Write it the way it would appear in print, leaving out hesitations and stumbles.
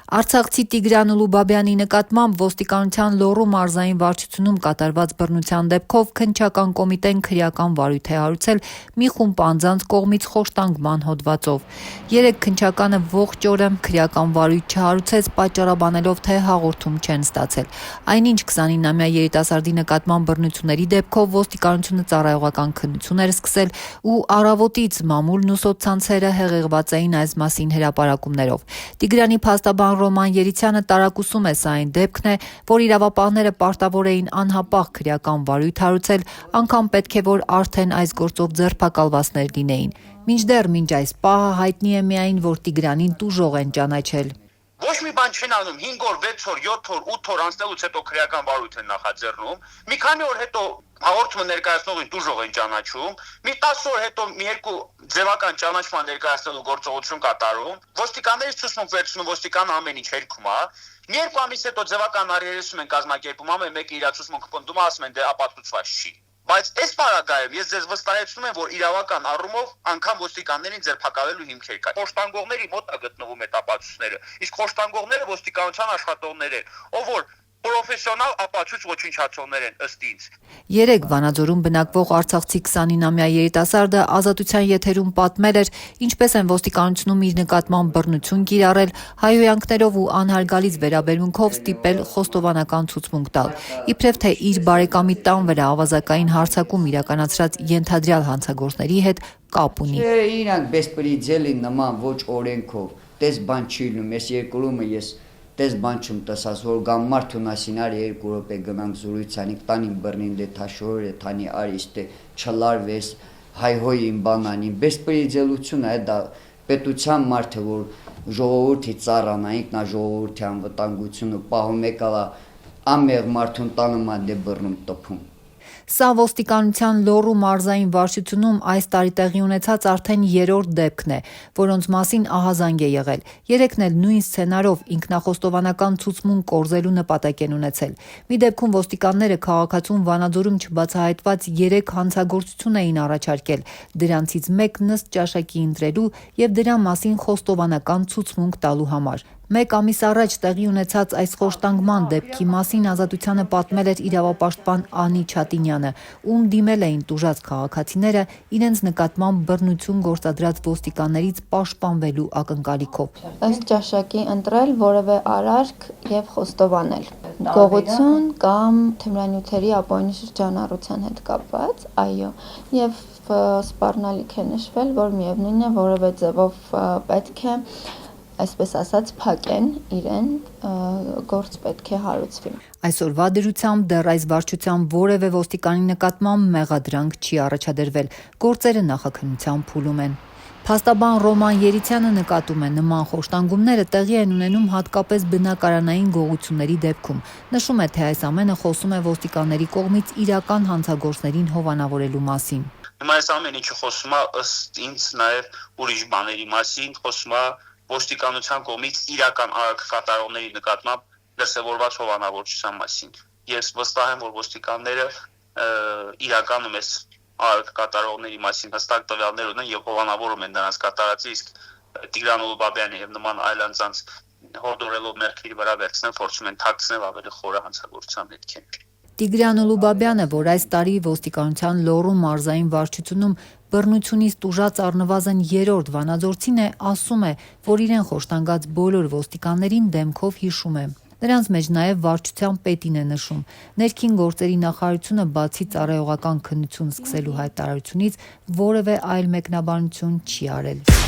Արցախցի Տիգրան Ուլուբաբյանի նկատմամբ ոստիկանության Լոռու մարզային վարչությունում կատարված բռնության դեպքով քննչական կոմիտեն քրեական վարույթ է հարուցել մի խումբ անձանց կողմից խոշտանգման հոդվածով։ Երեք քննչականը ողջ օրը քրեական վարույթ չհարուցեց, պատճառաբանելով, թե հաղորդում չեն ստացել։ Այնինչ 29-ամյա երիտասարդի նկատմամբ բռնությունների դեպքով ոստիկանությունը ծառայողական քննություն էր սկսել ու առավոտից մամուլն ու սոցցանցերը հեղեղված էին այս մասին հրապարակումներով։ Տիգրանի փաստաբան Ռոման Երիցյանը տարակուսում է, սա այն դեպքն է, որ իրավապահները պարտավոր էին անհապաղ քրեական վարույթ հարուցել, անգամ պետք է որ արդեն այս գործով ձերբակալվածներ լինեին։ Մինչդեռ մինչ այս պահը հայտնի է միայն, որ Տիգրանին տուժող են ճանաչել։ Ոչ մի բան չեն անում, 5 օր, 6 օր, 7 օր, 8 օր անցնելուց հետո քրեական վարույթ են նախաձեռնում, մի քանի օր հետո հաղորդումը ներկայացնողին տուժող են ճանաչում, մի 10 օր հետո մի երկու ձևական ճանաչման ներկայացնելու գործողություն կատարում, ոստիկաններից ցուցմունք վերցնում, ոստիկանը ամեն ինչ հերքում է, մի երկու ամիս հետո ձևական առերեսում են կազմակերպում, ամեն մեկը իր ցուցմունքը պնդում, ասում են դե ապացուցված չի։ Բայց այս պարագայում ես ձեզ վստահեցնում եմ, որ իրավական առումով անգամ ոստիկաններին ձերբակալելու հիմքեր կա։ Խոշտանգողների մոտ է գտնվում այդ ապացույցները, իսկ խոշտանգողները ոստիկանության աշխատողներ են, ով որ պրոֆեսիոնալ ապացույց ոչնչացողներ են ըստ ինձ։ Երեք Վանաձորում բնակվող արցախցի 29-ամյա երիտասարդը Ազատության եթերում պատմել էր, ինչպես են ոստիկանությունում իր նկատմամբ բռնություն կիրառել, հայհոյանքներով ու անհարգալից վերաբերմունքով ստիպել խոստովանական ցուցմունք տալ, իբրև թե իր բարեկամի տան վրա ավազակային հարձակում իրականացրած ենթադրյալ հանցագործների հետ կապ ունի։ Իրանք բեսպրիձելի նման ոչ օրենքով, տես բան չի լինում, ես երկրումը ես տես բան չում տեսած, որ գամ մարդուն ասինար 2 րոպե գնանք զրույցանիկ, տանին բռնին դե թաշորը, թանի արիստե, չլարվես, հայհոյին բանանին, բեսպրիձելություն է դա պետության մարդը, որ ժողովրդի ծառանայինք, նա ժողովրդի անվտանգությունը պահում եկալա, ամեղ մարդուն տանում դե բռնում տփում։ Սա ոստիկանության Լոռու մարզային վարչությունում այս տարի տեղի ունեցած արդեն 3-րդ դեպքն է, որոնց մասին ահազանգ է եղել։ Երեքն էլ նույն սցենարով ինքնախոստովանական ցուցմունք կորզելու նպատակ են ունեցել։ Մի դեպքում ոստիկանները քաղաքացուն Վանաձորում չբացահայտված 3 հանցագործություն էին առաջարկել, դրանցից մեկն ըստ ճաշակի ընտրելու եւ դրա մասին խոստովանական ցուցմունք տալու համար։ Մեկ ամիս առաջ տեղի ունեցած այս խոշտանգման դեպքի մասին Ազատությանը պատմել էր իրավապաշտպան Անի Չատինյանը, ում դիմել էին տուժած քաղաքացիները իրենց նկատմամբ բռնություն գործադրած ոստիկաններից պաշտպանվելու ակնկալիքով։ Ըստ ճաշակի ընտրել որևէ արարք եւ խոստովանել գողություն կամ թմրանյութերի ապօրինի շրջանառության հետ կապված, այո, եւ սպառնալիք է նշվել, որ միևնույն է որևէ ձևով պետք է այսպես ասած փակեն իրեն, գործ պետք է հարուցվի։ Այսօրվա դրությամբ դեռ այս վարչության որևէ ոստիկանի նկատմամբ մեղադրանք չի առաջադրվել, գործերը նախաքննության փուլում են։ Փաստաբան Ռոման Երիցյանը նկատում է, նման խոշտանգումները տեղի են ունենում հատկապես բնակարանային գողությունների դեպքում։ Նշում է, թե այս ամենը խոսում է ոստիկանների կողմից իրական հանցագործներին հովանավորելու մասին։ Հիմա այս ամեն ինչը խոսում է ըստ ինձ նաև ուրիշ բաների մասին, խոսում է ոստիկանության կողմից իրական արարք կատարողների նկատմամբ դրսևորված հովանավորչության մասին։ Ես վստահ եմ, որ ոստիկանները իրականում այս արարք կատարողների մասին հստակ տվյալներ ունեն եւ հովանավորում են նրանց կատարածի, իսկ Տիգրան Ուլուբաբյանը եւ նման այլ անձանց հորդորելով մեղքերի վրա վերցնել, փորձում են թաքցնել ավելի խորը հանցագործության հետքեր։ Տիգրան Ուլուբաբյանը, որ այս տարի ոստիկանության Լոռու մարզային վարչությունում բռնությունից տուժած առնվազն 3-րդ վանաձորցին է, ասում է, որ իրեն խոշտանգած բոլոր ոստիկաններին դեմքով հիշում է։ Նրանց մեջ նաև վարչության պետին է նշում։ Ներքին գործերի նախարարությունը բացի ծառայողական քննություն սկսելու հայտարարությունից որևէ այլ մեկնաբանություն չի արել։